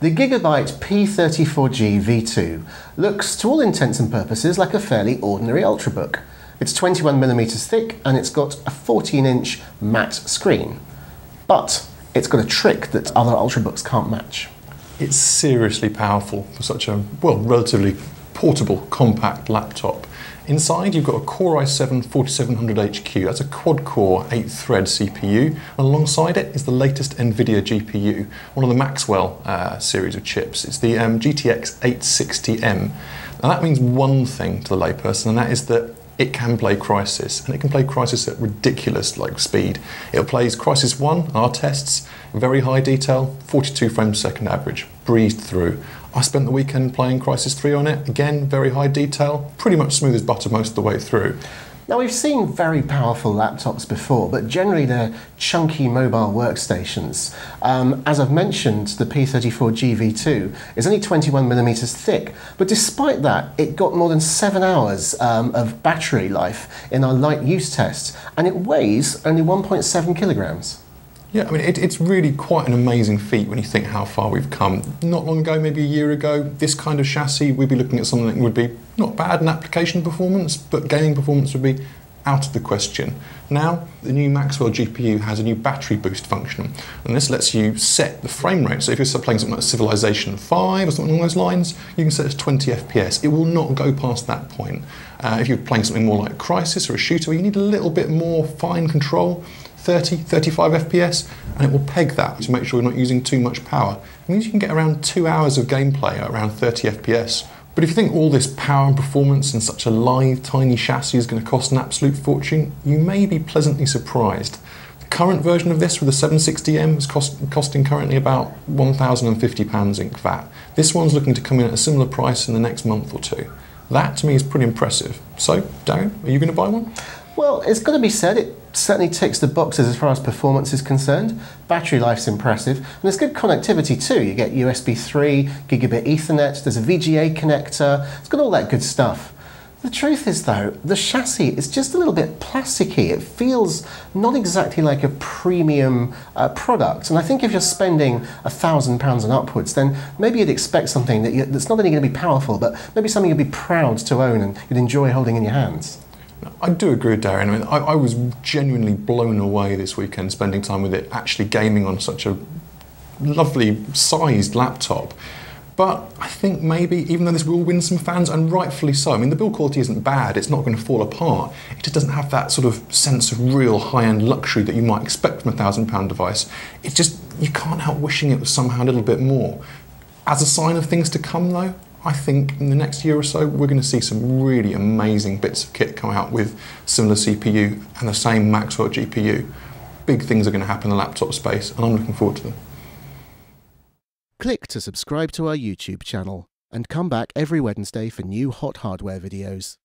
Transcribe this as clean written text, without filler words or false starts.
The Gigabyte P34G V2 looks, to all intents and purposes, like a fairly ordinary Ultrabook. It's 21mm thick and it's got a 14-inch matte screen. But it's got a trick that other Ultrabooks can't match. It's seriously powerful for such a, well, relatively portable, compact laptop. Inside you've got a Core i7-4700HQ, that's a quad-core 8-thread CPU, and alongside it is the latest Nvidia GPU, one of the Maxwell series of chips. It's the GTX 860M. Now that means one thing to the layperson, and that is that it can play Crysis, and it can play Crysis at ridiculous speed. It plays Crysis 1, our tests, very high detail, 42 frames per second average, breezed through. I spent the weekend playing Crysis 3 on it, again, very high detail, pretty much smooth as butter most of the way through. Now we've seen very powerful laptops before, but generally they're chunky mobile workstations. As I've mentioned, the P34G V2 is only 21mm thick, but despite that, it got more than 7 hours of battery life in our light use tests, and it weighs only 1.7 kilograms. Yeah, I mean, it's really quite an amazing feat when you think how far we've come. Not long ago, maybe a year ago, this kind of chassis, we'd be looking at something that would be not bad in application performance, but gaming performance would be out of the question. Now, the new Maxwell GPU has a new battery boost function, and this lets you set the frame rate. So if you're playing something like Civilization 5 or something along those lines, you can set it to 20 FPS. It will not go past that point. If you're playing something more like Crysis or a shooter where you need a little bit more fine control, 30, 35 FPS, and it will peg that to make sure you're not using too much power. It means you can get around 2 hours of gameplay at around 30 FPS. But if you think all this power and performance and such a lithe, tiny chassis is going to cost an absolute fortune, you may be pleasantly surprised. The current version of this with the 760M is costing currently about £1,050 Inc VAT. This one's looking to come in at a similar price in the next month or two. That to me is pretty impressive. So, Darien, are you going to buy one? Well, it's got to be said, it certainly ticks the boxes as far as performance is concerned. Battery life's impressive, and there's good connectivity too. You get USB 3, Gigabit Ethernet, there's a VGA connector, it's got all that good stuff. The truth is though, the chassis is just a little bit plasticky. It feels not exactly like a premium product, and I think if you're spending £1,000 and upwards, then maybe you'd expect something that's not only going to be powerful, but maybe something you'd be proud to own and you'd enjoy holding in your hands. I do agree with Darien. I mean, I was genuinely blown away this weekend spending time with it, actually gaming on such a lovely sized laptop. But I think maybe, even though this will win some fans, and rightfully so, I mean, the build quality isn't bad, it's not going to fall apart. It just doesn't have that sort of sense of real high-end luxury that you might expect from a £1,000 device. It's just, you can't help wishing it was somehow a little bit more. As a sign of things to come though, I think in the next year or so we're going to see some really amazing bits of kit come out with similar CPU and the same Maxwell GPU. Big things are going to happen in the laptop space, and I'm looking forward to them. Click to subscribe to our YouTube channel and come back every Wednesday for new hot hardware videos.